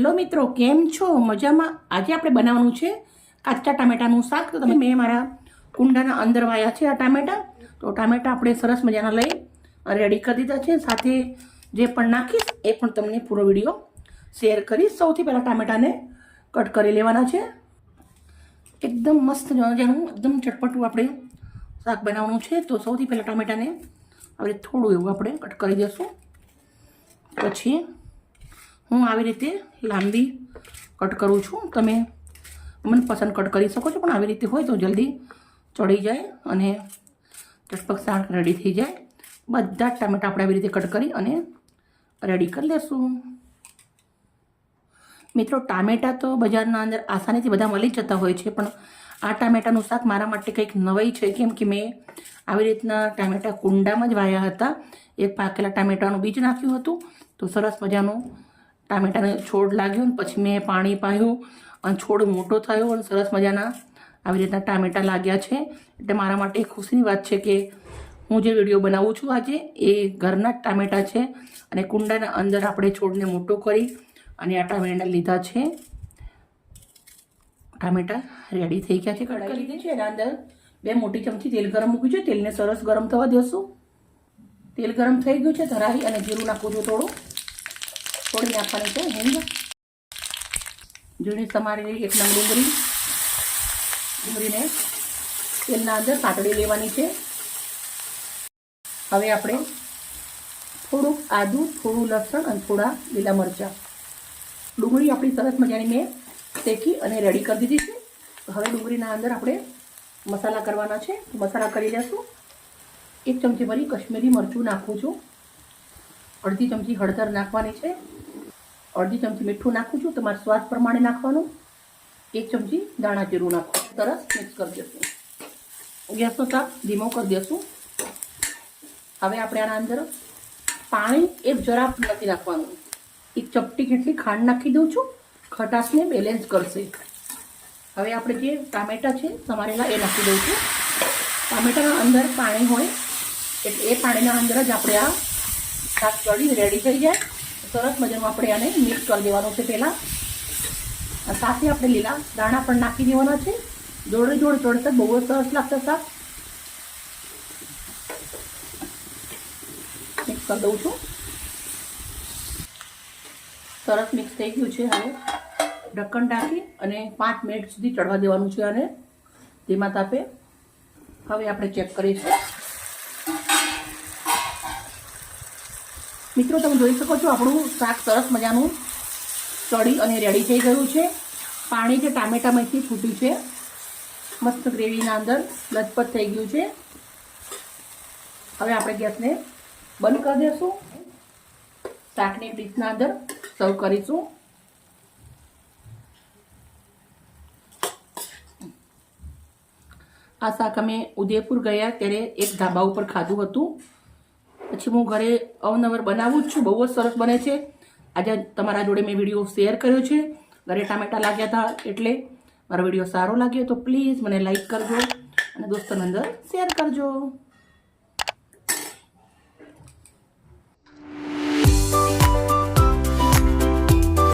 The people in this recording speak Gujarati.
હેલો મિત્રો, કેમ છો? મજામાં? આજે આપણે બનાવવાનું છે કાચા ટામેટાનું શાક. તો તમે મેં મારા કુંડાના અંદર વાયા છે આ ટામેટા. તો ટામેટા આપણે સરસ મજાના લઈ રેડી કરી દીધા છે. સાથે જે પણ નાખીશ એ પણ તમને પૂરો વિડીયો શેર કરીશ. સૌથી પહેલાં ટામેટાને કટ કરી લેવાના છે. એકદમ મસ્ત મજાનું એકદમ ચટપટું આપણે શાક બનાવવાનું છે. તો સૌથી પહેલાં ટામેટાને હવે થોડું એવું આપણે કટ કરી દઈશું. પછી હું આવી રીતે લાંબી કટ કરું છું. તમે મનપસંદ કટ કરી શકો છો, પણ આવી રીતે હોય તો જલ્દી ચડી જાય અને ચટપટ શાક રેડી થઈ જાય. બધા જ ટામેટા આપણે આવી રીતે કટ કરી અને રેડી કરી લેશું. મિત્રો, ટામેટા તો બજારના અંદર આસાનીથી બધા મળી જતા હોય છે, પણ આ ટામેટાનું શાક મારા માટે કંઈક નવાઈ છે. કેમ કે મેં આવી રીતના ટામેટા કુંડામાં જ વાયા હતા. એક પાકેલા ટામેટાનું બીજ નાખ્યું હતું, તો સરસ મજાનું ટામેટાને છોડ લાગ્યો. પછી મેં પાણી પાયું અને છોડ મોટો થયો અને સરસ મજાના આવી રીતના ટામેટા લાગ્યા છે. એટલે મારા માટે ખુશીની વાત છે કે હું જે વિડીયો બનાવું છું આજે એ ઘરના જ ટામેટા છે અને કુંડાના અંદર આપણે છોડને મોટો કરી અને આ ટામેટા લીધા છે. ટામેટા રેડી થઈ ગયા છે. કઢાઈ લીધી છે, એના અંદર 2 મોટી ચમચી તેલ ગરમ મૂક્યું છે. તેલને સરસ ગરમ થવા દેશું. તેલ ગરમ થઈ ગયું છે. ધરાવી અને જીરું નાખું છું. થોડી નાખવાની છે હિંગ, ઝીણી સમારેલી 1 નંગ ડુંગળીને તેલના અંદર સાંતળી લેવાની છે. હવે આપણે થોડુંક આદું, થોડું લસણ અને થોડા લીલા મરચાં. ડુંગળી આપણી સરસ મજાની મેં શેકી અને રેડી કરી દીધી છે. હવે ડુંગળીના અંદર આપણે મસાલા કરવાના છે. મસાલા કરી લેશું. 1 ચમચી ભરી કશ્મીરી મરચું નાખું છું. અડધી ચમચી હળદર નાખવાની છે. અડધી ચમચી મીઠું નાખું છું, તમારા સ્વાદ પ્રમાણે નાખવાનું. 1 ચમચી દાણા જીરું નાખું. સરસ મિક્સ કરી દઈશું. ગેસનો તાપ ધીમો કરી દઈશું. હવે આપણે આના અંદર પાણી એક જરા નથી નાખવાનું. 1 ચપટી જેટલી ખાંડ નાખી દઉં છું. ખટાશને બેલેન્સ કરશે. હવે આપણે જે ટામેટા છે સમારેલા એ નાખી દઉં છું. ટામેટાના અંદર પાણી હોય એટલે એ પાણીના અંદર જ આપણે આ શાક ચડી રેડી થઈ જાય. સરસ મજાનું આપણે આને મિક્સ કરી દેવાનું છે. પહેલાં સાથે આપણે લીલા દાણા પણ નાખી દેવાના છે. જોડે ચડતા બહુ જ સરસ લાગશે શાક. મિક્સ કરી દઉં છું. સરસ મિક્સ થઈ ગયું છે. હવે ઢક્કણ ઢાંકી અને 5 મિનિટ સુધી ચડવા દેવાનું છે અને ધીમા તાપે. હવે આપણે ચેક કરીશું. મિત્રો, તમે જોઈ શકો છો આપણું શાક સરસ મજાનું ચડી અને રેડી થઈ ગયું છે. પાણી જે ટામેટામાંથી છૂટ્યું છે મસ્ત ગ્રેવીના અંદર લથપથ થઈ ગયું છે. હવે આપણે ગેસને બંધ કરી દઈશું. શાકની ડીશના અંદર સર્વ કરીશું. આ શાક અમે ઉદયપુર ગયા ત્યારે એક ધાબા ઉપર ખાધું હતું. પછી હું ઘરે અવનવર બનાવું જ છું. બહુ જ સરસ બને છે. આજે તમારા જોડે મેં વિડીયો શેર કર્યો છે. ઘરે ટામેટા લાગ્યા હતા એટલે મારો વિડીયો સારો લાગ્યો તો પ્લીઝ મને લાઈક કરજો અને દોસ્તોને અંદર શેર કરજો.